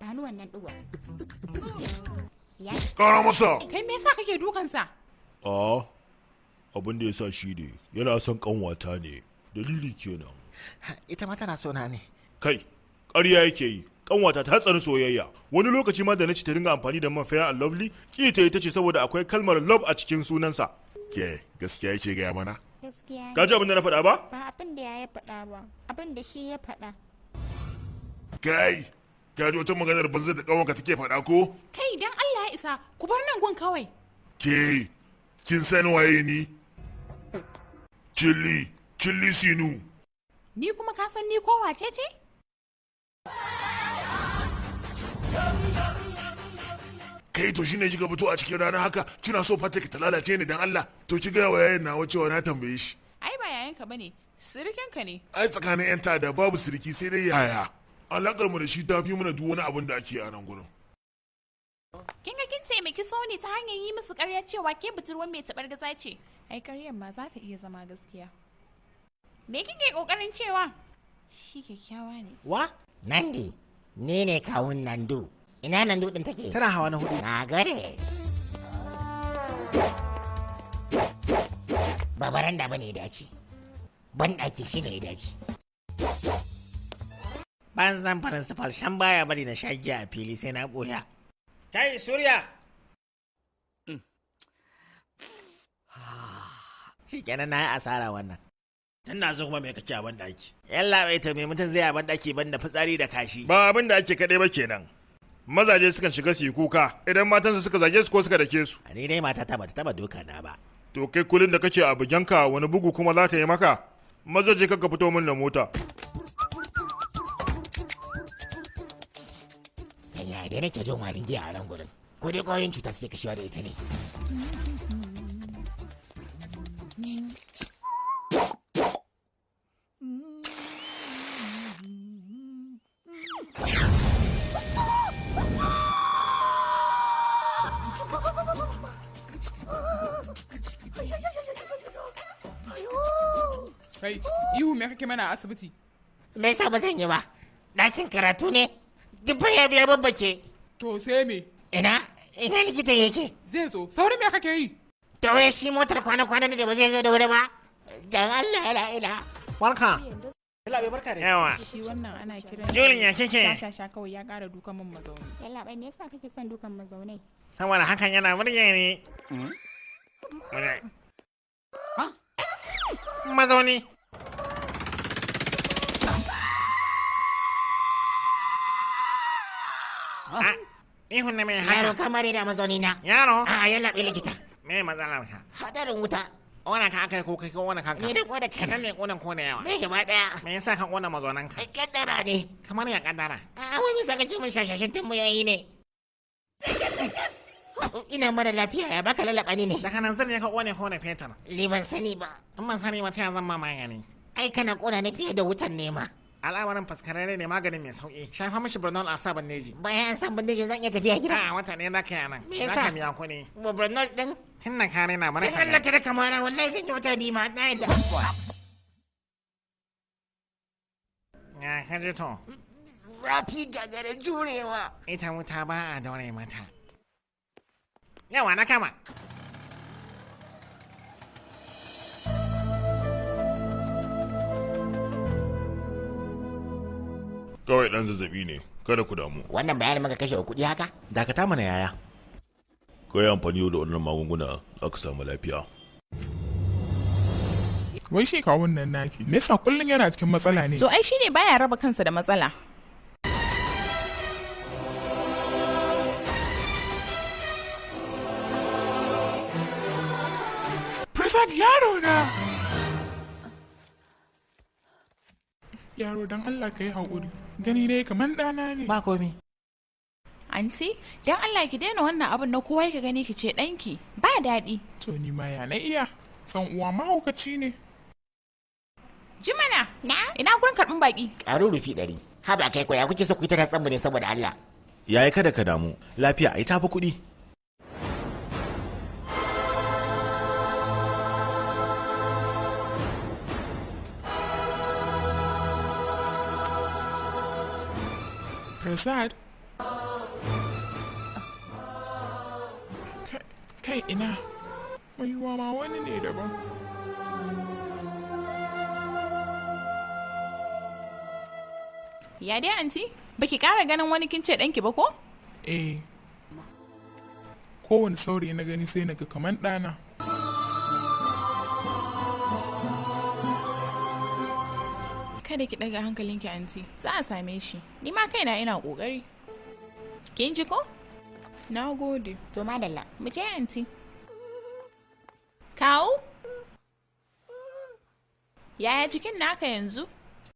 Bani wannan ɗuwa. Ƙara masa! Kai me yasa kake dukansa? Abin da ya sa shi ne yana son ƙanwata ne, dalili kenan. Ita ma tana so na ne. Kai, ƙarya yake yi, ƙanwata ta tsani soyayya. Wani lokaci ma da na ci ta dinga amfani da man Fair and Lovely, ki ta ita ce saboda akwai kalmar love a cikin sunansa. Ke, gaskiya yake gaya mana? Gaskiya. Ka ji abin da na faɗa ba? Ba abin da ya faɗa ba, abin da shi ya faɗa. Kai, ka ji wata maganar banza da ƙanwanka take faɗa ko? Kai dan Allah ya isa, ku bar nan gun kawai. Ke, kin san waye ni? Killi Sinu. Ni kuma ka san ni ko wace ce? Kai to shine kika fito a cikin rana haka kina so fata ki ta lalace ni dan Allah to ki ga waye na wacewa na tambaye shi. Ai ba yayanka bane, sirikinka ne. Ai tsakanin yan da babu siriki sai dai yaya. Alakar mu da shi ta fi mana duk wani abin da ake a nan gurin. Kin ga kin taimaki Sony ta hanyar yi musu ƙarya cewa ke budurwar mai tabar gaza ce. Ai ƙaryar ma za ta iya zama gaskiya. Me kike kokarin cewa? Shi kyakkyawa ne. Wa? Nandi, ni ne kawun Nandu. Ina Nandu din take? Tana hawa na 4. Na gare. Ba baranda bane ya dace. Ban daki shi ne ya dace. Ban zan principal shan baya bari na sha giya a fili sai na boya. Kai Surya. Shi kenan na yi asara wannan. Tun na zo kuma mai kake a banɗaki. Yalla bai ta mai mutum zai a banɗaki ban da fitsari da kashi. Ba abin da ake kaɗai ba kenan. Mazaje sukan shiga su yi kuka idan matansu suka zage su ko suka dake su. Ni dai matata ba ta taba doka na ba. To kai kullun da kake a bugenka wani bugu kuma za ta yi maka? Mazaje kaka fito min da mota. Ya da nake jin wani giya a nan gurin. Ko dai ƙwayoyin cuta suke kashewa da ita ne. Kai, ihu me kake mana a asibiti? Me yasa ba zan yi ba? Ɗakin karatu ne. Dubban ya biya babbake. To sai me? Ina likita yake? Zai zo. Saurin me kake yi? To wai shi motar kwana-kwana ne da ba zai zo da wuri ba? Dan Allah ya la'ila. Walka. Yalla bai barka da yawa. Shi wannan ana kiran Julin ya kike? Sha kawai ya ƙara dukan min mazauni. Yalla bai me yasa kake son dukan mazaunai? Saboda hakan yana burge ni. Mazauni. Ihun ne mai Yaro haka. kamar da mazauni na. Yaro. Yalla bai likita. Me matsalar ka? Hadarin wuta. Wannan ka aka yi ko kai ko wannan kanka? Ni da kwa da Ka kai. ne konan ko da yawa. Me gaba daya. Me yasa ka kona mazaunan ka? Kaddara ne. Kamar ya kaddara. Wani saka ce min shashashin tambayoyi ne. Ina mara lafiya ya baka lalaba ni ne. Daga nan zan ka kone fetur. Ni ban sani ba. In ban sani ba ta zan ma magani. Ai kana kona ni fiye da wutan nema. Al'amarin faskararre ne maganin mai sauki. Shafa mishi Bernal a sa bandeji. Bayan an san bandeji zan iya tafiya gida. A wata ne za ka yi nan. Me Za yasa? ka biya kuɗi. Bernal din. Tun da kare na mana Dan Allah kada ka mara wallahi zan yi wata bima na yadda. Ya kaji to. Zafi gagarin jurewa. Ita wuta ba a daure mata. Yawa na kama. Kawai ɗan zazzabi ne, kada ku damu. Wannan bayanin maka kashe kuɗi haka? Dakata mana yaya. Ka yi amfani da wannan magunguna za ka samu lafiya. Wai shi kawun nan naki, me yasa kullum yana cikin matsala ne? To ai shine baya raba kansa da matsala. Prasad yaro na! Yaro don Allah ka yi haƙuri, gani ne kamar ɗana ne. Ba komi. Anti, dan Allah ki daina wannan abin na kowa ki gani ki ce ɗanki. Ba daɗi. To ni ma ya na iya, san uwa mahaukaci ne. Jimana, Na? ina gurin karɓin baƙi. Ƙaru rufi 100. Haba kai koya kuke so ku yi ta ratsan ne saboda Allah. Yaya kada ka damu, lafiya ai tafi kuɗi. Prasad, Kai ina, mai yiwuwa ma wani ne daban. Ya dai anti, baki ƙara ganin wani kin ce ɗanki ba ko? Eh, kowane saurayi na gani sai naga kaman ɗana. Kada ki ɗaga hankalinki anti, za a same shi. Ni ma kaina ina ƙoƙari. Kin ji ko? Na gode. To madalla. Mu je anti. Kawu? Yaya jikin naka yanzu?